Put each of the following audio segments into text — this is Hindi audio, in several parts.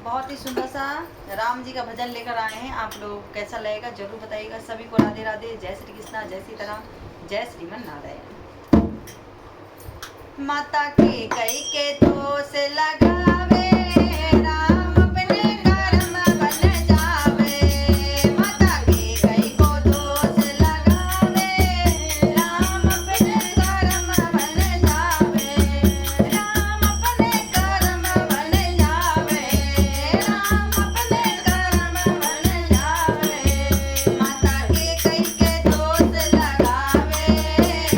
बहुत ही सुंदर सा राम जी का भजन लेकर आए हैं। आप लोग कैसा लगेगा जरूर बताइएगा। सभी को राधे राधे, जय श्री कृष्णा, जय सीताराम, जय श्रीमन नारायण। माता के कई के दोष लगावे, राम अपने कर्म बन जावे। माता के कई को दोष लगावे, राम अपने कर्म बन जावे। राम अपने कर्म बन जावे, राम अपने कर्म बन जावे। माता के कई के दोष लगावे,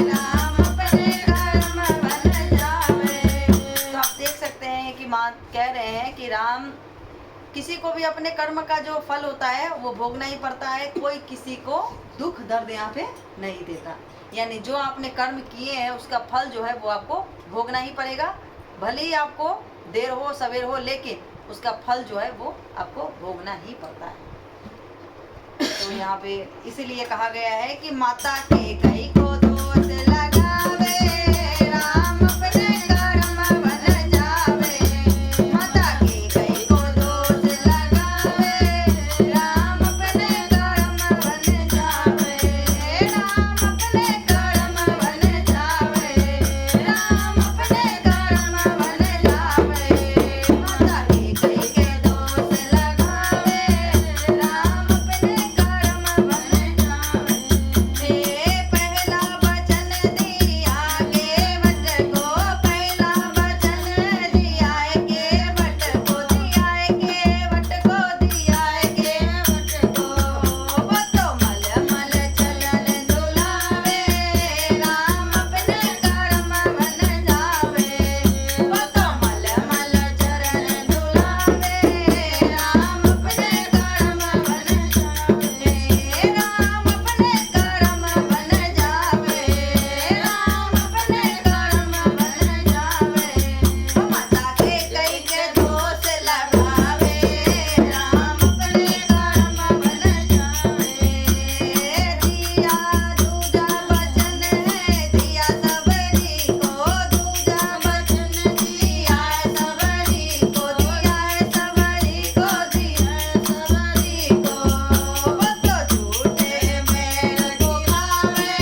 राम अपने कर्म बन जावे। तो आप देख सकते हैं कि माँ कह रहे हैं कि राम किसी को भी अपने कर्म का जो फल होता है वो भोगना ही पड़ता है। कोई किसी को दुख दर्द यहाँ पे नहीं देता। यानी जो आपने कर्म किए हैं उसका फल जो है वो आपको भोगना ही पड़ेगा। भले ही आपको देर हो सवेर हो, लेकिन उसका फल जो है वो आपको भोगना ही पड़ता है। तो यहाँ पे इसीलिए कहा गया है कि माता के कई को दोष लगावे, राम अपने कर्म बन जावे। माता के कई को दोष लगावे, राम अपने कर्म बन जावे। राम अपने कर्म बन जावे, राम अपने कर्म बन जावे। माता के कई के दोष लगावे, राम अपने कर्म बन जावे। हे पहला वचन दिया के वट को, पहला वचन दिया के वट को, दिया के वट को, दिया के वट को। वो तो मल मल चलन दुलावे, राम अपने कर्म बन जावे। वो तो मल मल चरण दुलावे, राम अपने कर्म बन जावे। राम अपने कर्म बन जावे, राम अपने कर्म बन जावे। ओ माता के कई के दोष लगावे, राम अपने कर्म बन जावे। दिया दूजा वचन है दिया सबरी को, दूजा वचन दिया सबरी को, दिया सबरी को, दिया सबरी को। वो तो झूठे बैर को खावे,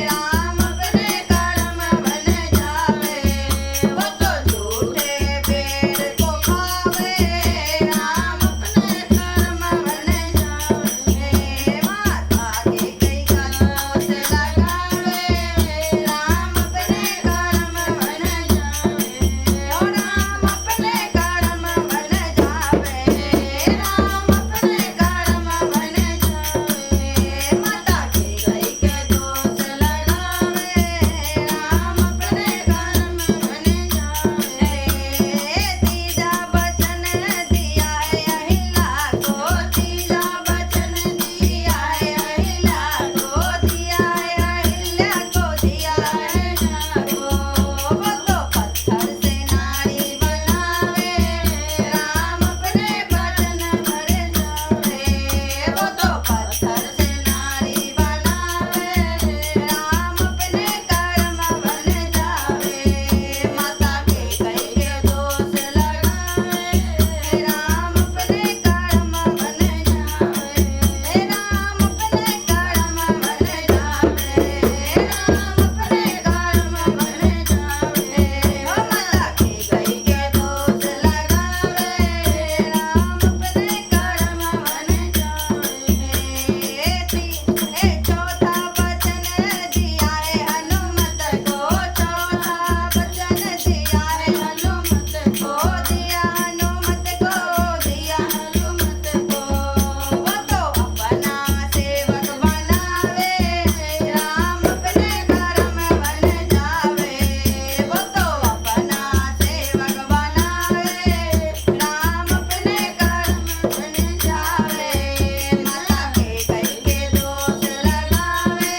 राम अपने कर्म बन जावे। वो तो झूठे बैर को खावे, राम अपने कर्म बन जावे। माता के कई का दोष लगावे, राम अपने कर्म बन जावे। ओ राम अपने कर्म बन जावे, राम अपने कर्म बन जावे। माता के कई के दोष लगावे, राम अपने कर्म बन जावे। तीजा वचन दिया अहिल्या को, तीजा वचन दिया अहिल्या को, दिया अहिल्या को, दिया अहिल्या को। वो तो पत्थर से नारी बनावे, राम अपने वचन भर जावे। वो तो पत्थर से नारी बनावे, राम अपने कर्म बन जावे। माता के कई के दोष लगावे, राम अपने कर्म बन जावे। राम अपने कर्म बन जावे, राम अपने कर्म बन जावे। ओ माता के कई के दोष लगावे, राम अपने कर्म बन जावे। चौथा वचन दिया है हनुमत को, चौथा वचन दिया है हनुमत को, दिया हनुमत को, दिया हनुमत को। वो तो अपना सेवक बनावे, राम अपने कर्म बन जावे। वो तो अपना सेवक बनावे, राम अपने कर्म बन जावे। माता के कई के दोष लगावे,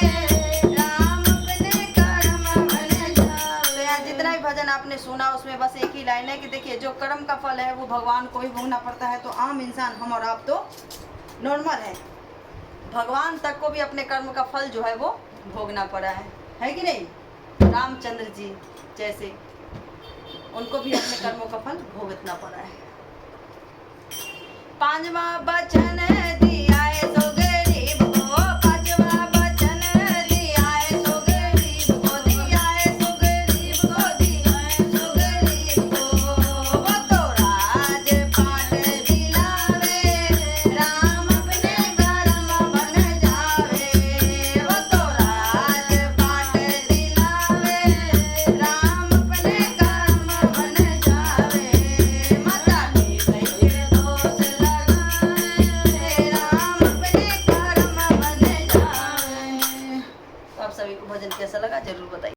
राम अपने कर्म बन जावे। तो यहाँ जितना भी भजन आपने सुना उसमें बस एक ही लाइन है कि देखिए जो कर्म का फल है वो भगवान को ही भोगना पड़ता है। तो आम इंसान हम और आप तो नॉर्मल है, भगवान तक को भी अपने कर्म का फल जो है वो भोगना पड़ा है कि नहीं। रामचंद्र जी जैसे उनको भी अपने कर्मों का फल भोगतना पड़ा है। पांचवा बचन